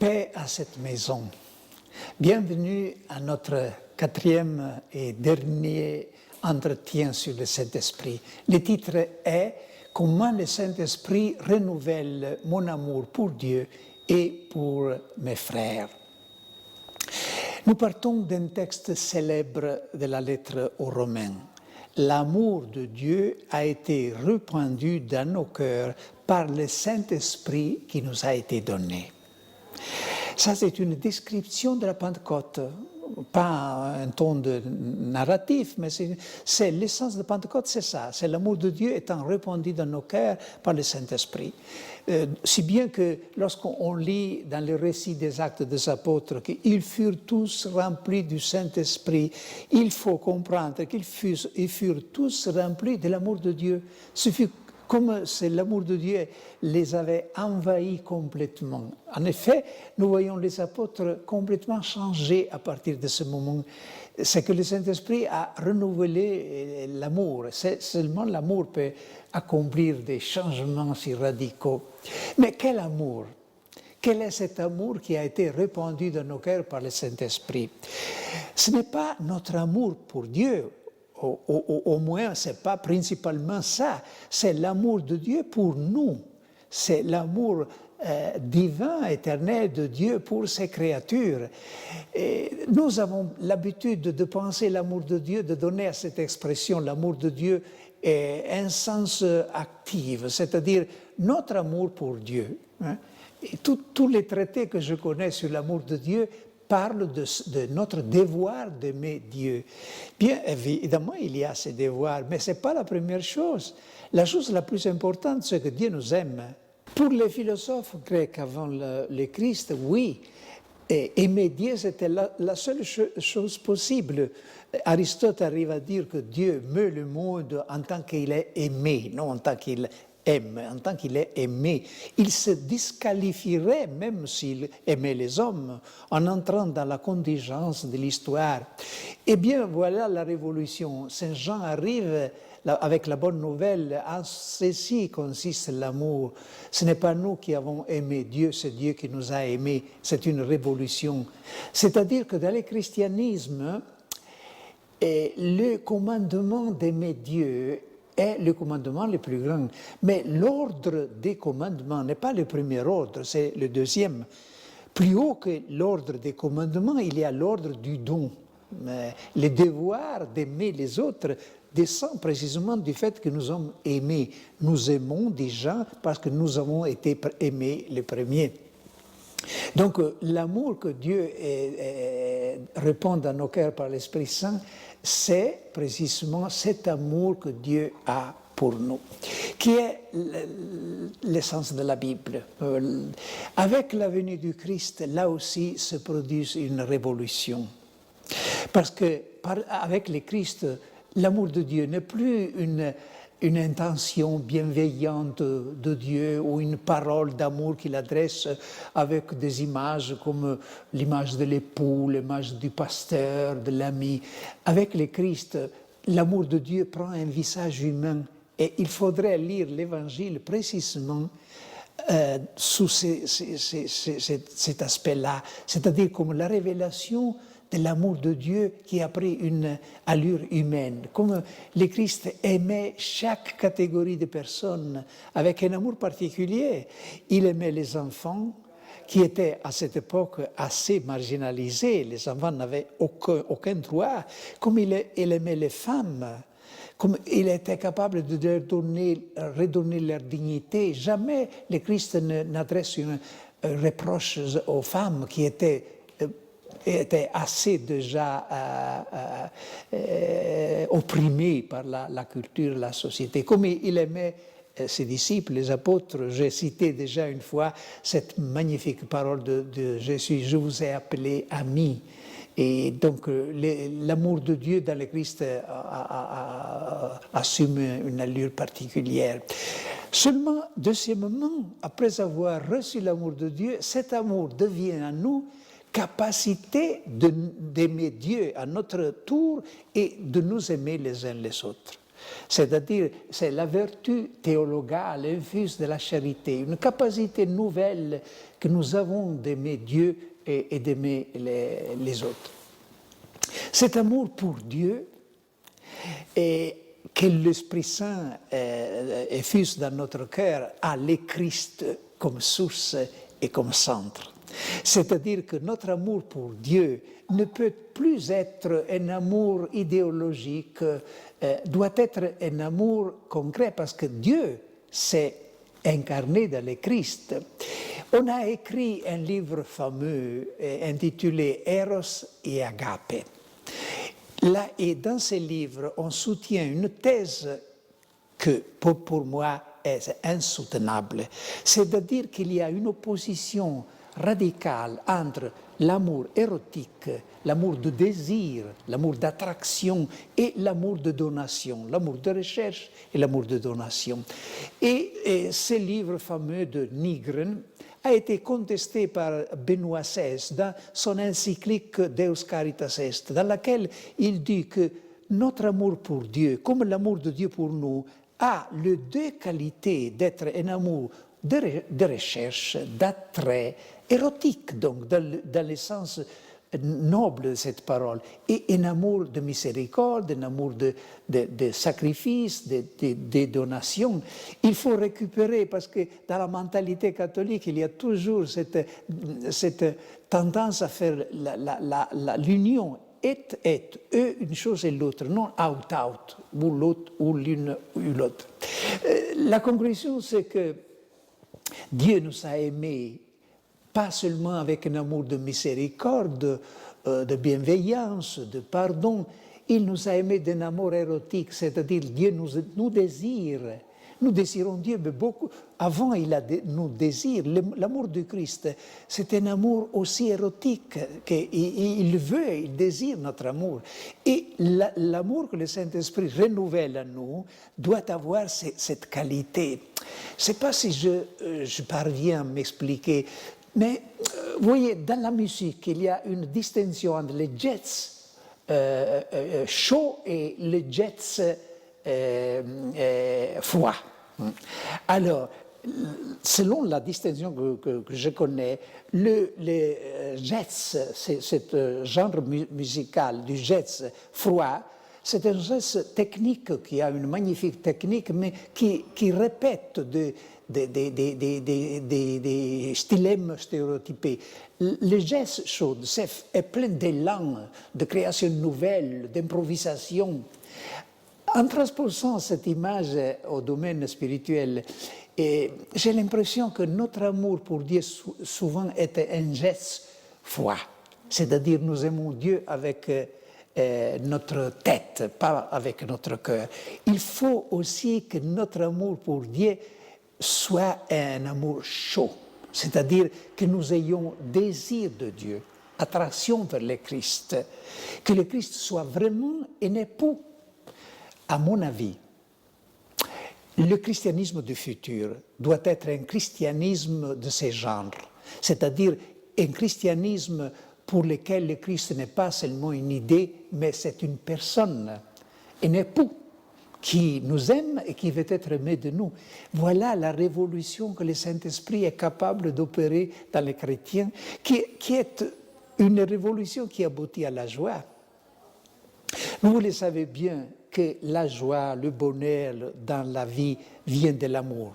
Paix à cette maison. Bienvenue à notre 4e et dernier entretien sur le Saint-Esprit. Le titre est « Comment le Saint-Esprit renouvelle mon amour pour Dieu et pour mes frères ». Nous partons d'un texte célèbre de la lettre aux Romains. L'amour de Dieu a été répandu dans nos cœurs par le Saint-Esprit qui nous a été donné. Ça, c'est une description de la Pentecôte, pas un ton de narratif, mais c'est l'essence de Pentecôte, c'est ça. C'est l'amour de Dieu étant répandu dans nos cœurs par le Saint-Esprit. Si bien que lorsqu'on lit dans le récit des Actes des Apôtres qu'ils furent tous remplis du Saint-Esprit, il faut comprendre qu'ils furent tous remplis de l'amour de Dieu. Ce fut comme si l'amour de Dieu les avait envahis complètement. En effet, nous voyons les apôtres complètement changés à partir de ce moment. C'est que le Saint-Esprit a renouvelé l'amour. Seulement l'amour peut accomplir des changements si radicaux. Mais quel amour! Quel est cet amour qui a été répandu dans nos cœurs par le Saint-Esprit? Ce n'est pas notre amour pour Dieu. Au moins, ce n'est pas principalement ça. C'est l'amour de Dieu pour nous. C'est l'amour divin, éternel de Dieu pour ses créatures. Et nous avons l'habitude de penser l'amour de Dieu, de donner à cette expression l'amour de Dieu un sens actif, c'est-à-dire notre amour pour Dieu. Et tous les traités que je connais sur l'amour de Dieu parle de notre devoir d'aimer Dieu. Bien évidemment, il y a ces devoirs, mais ce n'est pas la première chose. La chose la plus importante, c'est que Dieu nous aime. Pour les philosophes grecs avant le Christ, oui, aimer Dieu, c'était la seule chose possible. Aristote arrive à dire que Dieu meut le monde en tant qu'il est aimé, non en tant qu'il aime, en tant qu'il est aimé. Il se disqualifierait même s'il aimait les hommes en entrant dans la contingence de l'histoire. Eh bien, voilà la révolution. Saint Jean arrive avec la bonne nouvelle. En ceci consiste l'amour. Ce n'est pas nous qui avons aimé Dieu, c'est Dieu qui nous a aimés. C'est une révolution. C'est-à-dire que dans le christianisme, le commandement d'aimer Dieu est le commandement le plus grand. Mais l'ordre des commandements n'est pas le premier ordre, c'est le deuxième. Plus haut que l'ordre des commandements, il y a l'ordre du don. Le devoir d'aimer les autres descend précisément du fait que nous sommes aimés. Nous aimons déjà parce que nous avons été aimés les premiers. Donc l'amour que Dieu répand dans nos cœurs par l'Esprit Saint, c'est précisément cet amour que Dieu a pour nous, qui est l'essence de la Bible. Avec la venue du Christ, là aussi se produit une révolution. Parce que avec le Christ, l'amour de Dieu n'est plus une intention bienveillante de Dieu ou une parole d'amour qu'il adresse avec des images comme l'image de l'époux, l'image du pasteur, de l'ami. Avec le Christ, l'amour de Dieu prend un visage humain et il faudrait lire l'Évangile précisément sous cet aspect-là, c'est-à-dire comme la révélation de l'amour de Dieu qui a pris une allure humaine. Comme le Christ aimait chaque catégorie de personnes avec un amour particulier. Il aimait les enfants qui étaient à cette époque assez marginalisés. Les enfants n'avaient aucun droit. Comme il aimait les femmes, comme il était capable de leur redonner leur dignité. Jamais le Christ n'adresse un reproche aux femmes qui étaient assez déjà opprimés par la culture, la société. Comme il aimait ses disciples, les apôtres, j'ai cité déjà une fois cette magnifique parole de Jésus, « Je vous ai appelés amis ». Et donc l'amour de Dieu dans le Christ assume une allure particulière. Seulement, deuxièmement, après avoir reçu l'amour de Dieu, cet amour devient en nous capacité d'aimer Dieu à notre tour et de nous aimer les uns les autres. C'est-à-dire, c'est la vertu théologale infuse de la charité, une capacité nouvelle que nous avons d'aimer Dieu et d'aimer les autres. Cet amour pour Dieu et que l'Esprit Saint effuse dans notre cœur a le Christ comme source et comme centre. C'est-à-dire que notre amour pour Dieu ne peut plus être un amour idéologique, doit être un amour concret parce que Dieu s'est incarné dans le Christ. On a écrit un livre fameux intitulé Eros et Agape. Là, et dans ce livre, on soutient une thèse que pour moi est insoutenable. C'est-à-dire qu'il y a une opposition radicale entre l'amour érotique, l'amour de désir, l'amour d'attraction et l'amour de donation, l'amour de recherche et l'amour de donation. Et ce livre fameux de Nygren a été contesté par Benoît XVI dans son encyclique Deus Caritas Est, dans laquelle il dit que notre amour pour Dieu, comme l'amour de Dieu pour nous, a les deux qualités d'être un amour de recherche, d'attrait, érotique, donc, dans le sens noble de cette parole, et un amour de miséricorde, un amour de sacrifice, de donation. Il faut récupérer, parce que dans la mentalité catholique, il y a toujours cette tendance à faire l'union et, eux, une chose et l'autre, non out, ou l'autre, ou l'une ou l'autre. La conclusion, c'est que Dieu nous a aimés, pas seulement avec un amour de miséricorde, de bienveillance, de pardon, il nous a aimés d'un amour érotique, c'est-à-dire Dieu nous désire. Nous désirons Dieu, mais beaucoup avant nous désire. L'amour du Christ, c'est un amour aussi érotique, qu'il veut, il désire notre amour. Et l'amour que le Saint-Esprit renouvelle en nous doit avoir cette qualité. Je ne sais pas si je parviens à m'expliquer, mais vous voyez, dans la musique, il y a une distinction entre les jets chauds et les jets froid. Alors, selon la distinction que je connais, les jets, ce genre musical du jets froid, c'est un geste technique qui a une magnifique technique, mais qui répète des stylèmes stéréotypés. Le geste chaud est plein d'élan, de création nouvelle, d'improvisation. En transposant cette image au domaine spirituel, j'ai l'impression que notre amour pour Dieu souvent est un geste froid. C'est-à-dire nous aimons Dieu avec notre tête, pas avec notre cœur. Il faut aussi que notre amour pour Dieu soit un amour chaud, c'est-à-dire que nous ayons désir de Dieu, attraction vers le Christ, que le Christ soit vraiment un époux. À mon avis, le christianisme du futur doit être un christianisme de ce genre, c'est-à-dire un christianisme pour lequel le Christ n'est pas seulement une idée, mais c'est une personne, un époux qui nous aime et qui veut être aimé de nous. Voilà la révolution que le Saint-Esprit est capable d'opérer dans les chrétiens, qui est une révolution qui aboutit à la joie. Vous le savez bien que la joie, le bonheur dans la vie vient de l'amour,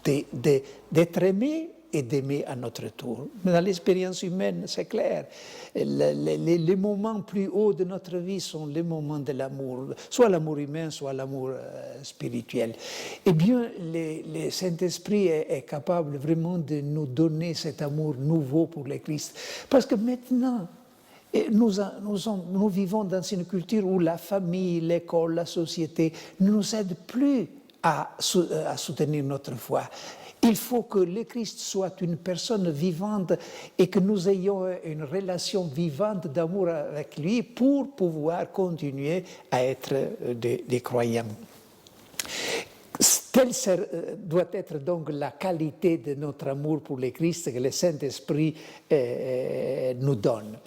d'être aimé et d'aimer à notre tour. Mais dans l'expérience humaine, c'est clair. Les moments plus hauts de notre vie sont les moments de l'amour, soit l'amour humain, soit l'amour spirituel. Eh bien, le Saint-Esprit est capable vraiment de nous donner cet amour nouveau pour le Christ. Parce que maintenant, nous vivons dans une culture où la famille, l'école, la société ne nous aident plus à soutenir notre foi. Il faut que le Christ soit une personne vivante et que nous ayons une relation vivante d'amour avec lui pour pouvoir continuer à être des croyants. Doit être donc la qualité de notre amour pour le Christ que le Saint-Esprit nous donne.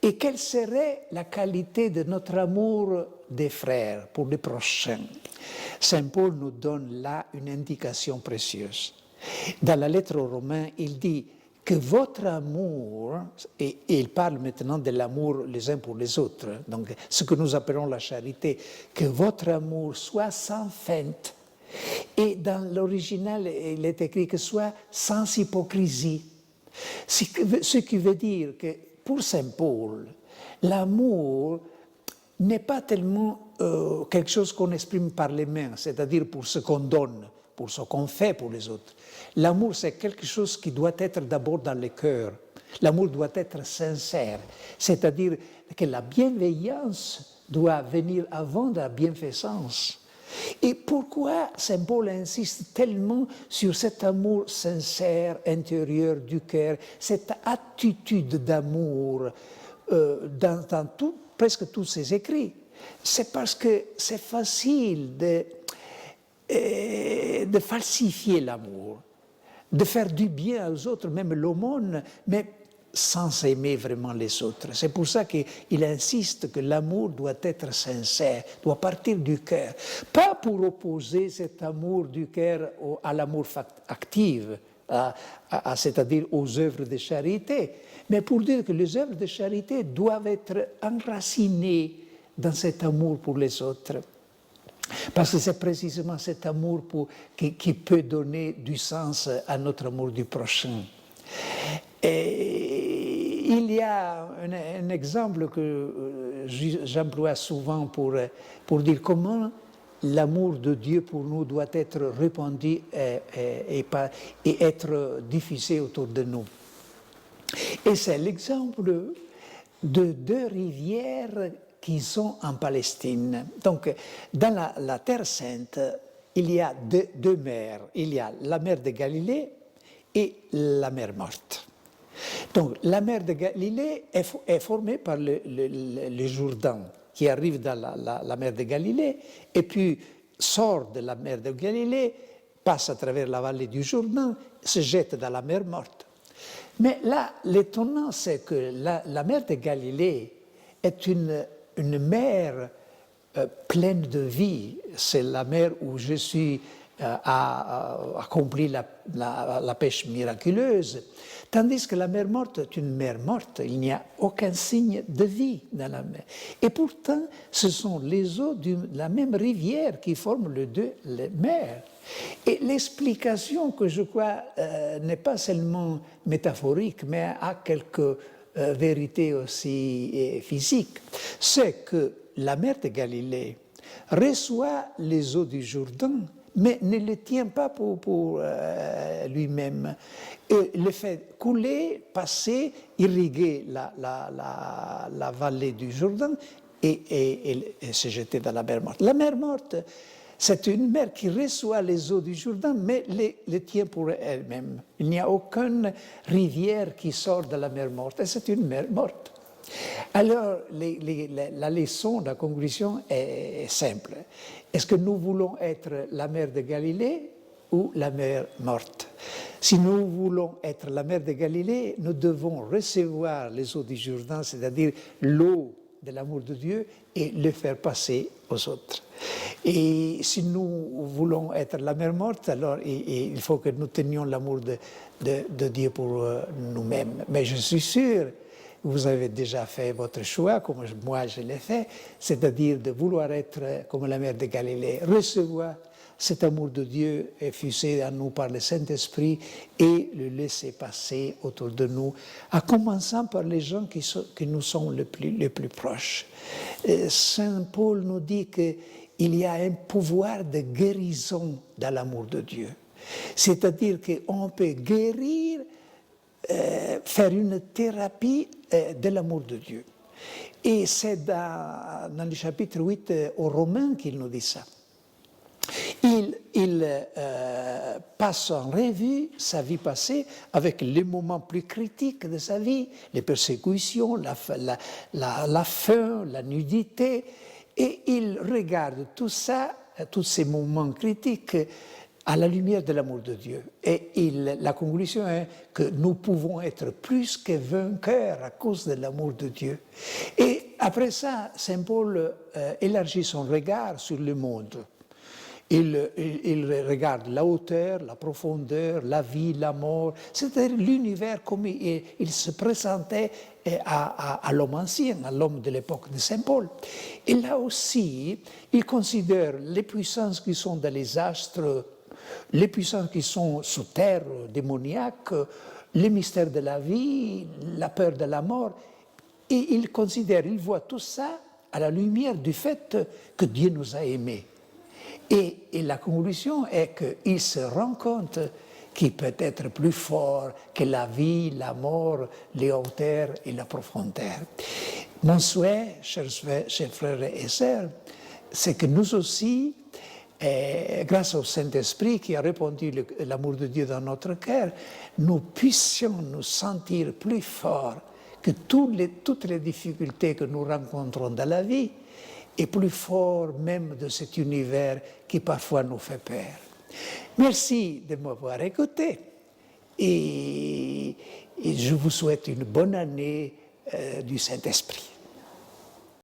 Et quelle serait la qualité de notre amour des frères pour les prochains? Saint Paul nous donne là une indication précieuse. Dans la lettre aux Romains, il dit que votre amour, et il parle maintenant de l'amour les uns pour les autres, donc ce que nous appelons la charité, que votre amour soit sans feinte. Et dans l'original, il est écrit que soit sans hypocrisie. Ce qui veut dire que pour Saint Paul, l'amour n'est pas tellement quelque chose qu'on exprime par les mains, c'est-à-dire pour ce qu'on donne, pour ce qu'on fait pour les autres. L'amour, c'est quelque chose qui doit être d'abord dans le cœur. L'amour doit être sincère, c'est-à-dire que la bienveillance doit venir avant la bienfaisance. Et pourquoi Saint Paul insiste tellement sur cet amour sincère, intérieur du cœur, cette attitude d'amour dans presque tous ses écrits? C'est parce que c'est facile de falsifier l'amour, de faire du bien aux autres, même l'aumône, mais sans aimer vraiment les autres. C'est pour ça qu'il insiste que l'amour doit être sincère, doit partir du cœur. Pas pour opposer cet amour du cœur à l'amour actif, c'est-à-dire aux œuvres de charité, mais pour dire que les œuvres de charité doivent être enracinées dans cet amour pour les autres. Parce que c'est précisément cet amour qui peut donner du sens à notre amour du prochain. Et il y a un exemple que j'emploie souvent pour dire comment l'amour de Dieu pour nous doit être répandu et être diffusé autour de nous. Et c'est l'exemple de deux rivières qui sont en Palestine. Donc, dans la Terre Sainte, il y a deux mers. Il y a la mer de Galilée et la mer Morte. Donc, la mer de Galilée est formée par le Jourdain, qui arrive dans la mer de Galilée, et puis sort de la mer de Galilée, passe à travers la vallée du Jourdain, se jette dans la mer Morte. Mais là, l'étonnant, c'est que la mer de Galilée est une mer pleine de vie. C'est la mer où Jésus a accompli la pêche miraculeuse. Tandis que la mer Morte est une mer morte. Il n'y a aucun signe de vie dans la mer. Et pourtant, ce sont les eaux de la même rivière qui forment les mers. Et l'explication que je crois n'est pas seulement métaphorique, mais a quelques vérités aussi physiques. C'est que la mer de Galilée reçoit les eaux du Jourdain, mais ne les tient pas pour lui-même. Et le fait couler, passer, irriguer la vallée du Jourdain et se jeter dans la mer Morte. La mer Morte, c'est une mer qui reçoit les eaux du Jourdain, mais les tient pour elle-même. Il n'y a aucune rivière qui sort de la mer Morte, et c'est une mer morte. Alors, la leçon, la conclusion est simple. Est-ce que nous voulons être la mer de Galilée ou la mer Morte? Si nous voulons être la mer de Galilée, nous devons recevoir les eaux du Jourdain, c'est-à-dire l'eau de l'amour de Dieu, et le faire passer aux autres. Et si nous voulons être la mer Morte, alors il faut que nous tenions l'amour de Dieu pour nous-mêmes. Mais je suis sûr, vous avez déjà fait votre choix, comme moi je l'ai fait, c'est-à-dire de vouloir être comme la mer de Galilée, recevoir cet amour de Dieu effusé à nous par le Saint-Esprit et le laisser passer autour de nous, en commençant par les gens qui nous sont les plus proches. Saint Paul nous dit qu'il y a un pouvoir de guérison dans l'amour de Dieu. C'est-à-dire qu'on peut guérir, faire une thérapie de l'amour de Dieu. Et c'est dans le chapitre 8 aux Romains qu'il nous dit ça. Il passe en revue sa vie passée avec les moments plus critiques de sa vie, les persécutions, la faim, la nudité, et il regarde tout ça, tous ces moments critiques, à la lumière de l'amour de Dieu. Et la conclusion est que nous pouvons être plus que vainqueurs à cause de l'amour de Dieu. Et après ça, Saint Paul élargit son regard sur le monde. Il regarde la hauteur, la profondeur, la vie, la mort, c'est-à-dire l'univers comme il se présentait à l'homme ancien, à l'homme de l'époque de Saint Paul. Et là aussi, il considère les puissances qui sont dans les astres, les puissances qui sont sous terre, démoniaques, les mystères de la vie, la peur de la mort. Et il voit tout ça à la lumière du fait que Dieu nous a aimés. Et la conclusion est qu'il se rend compte qu'il peut être plus fort que la vie, la mort, les hauteurs et la profondeur. Mon souhait, chers frères et sœurs, c'est que nous aussi, grâce au Saint-Esprit qui a répandu l'amour de Dieu dans notre cœur, nous puissions nous sentir plus forts que toutes les difficultés que nous rencontrons dans la vie, et plus fort même de cet univers qui parfois nous fait peur. Merci de m'avoir écouté et je vous souhaite une bonne année du Saint-Esprit.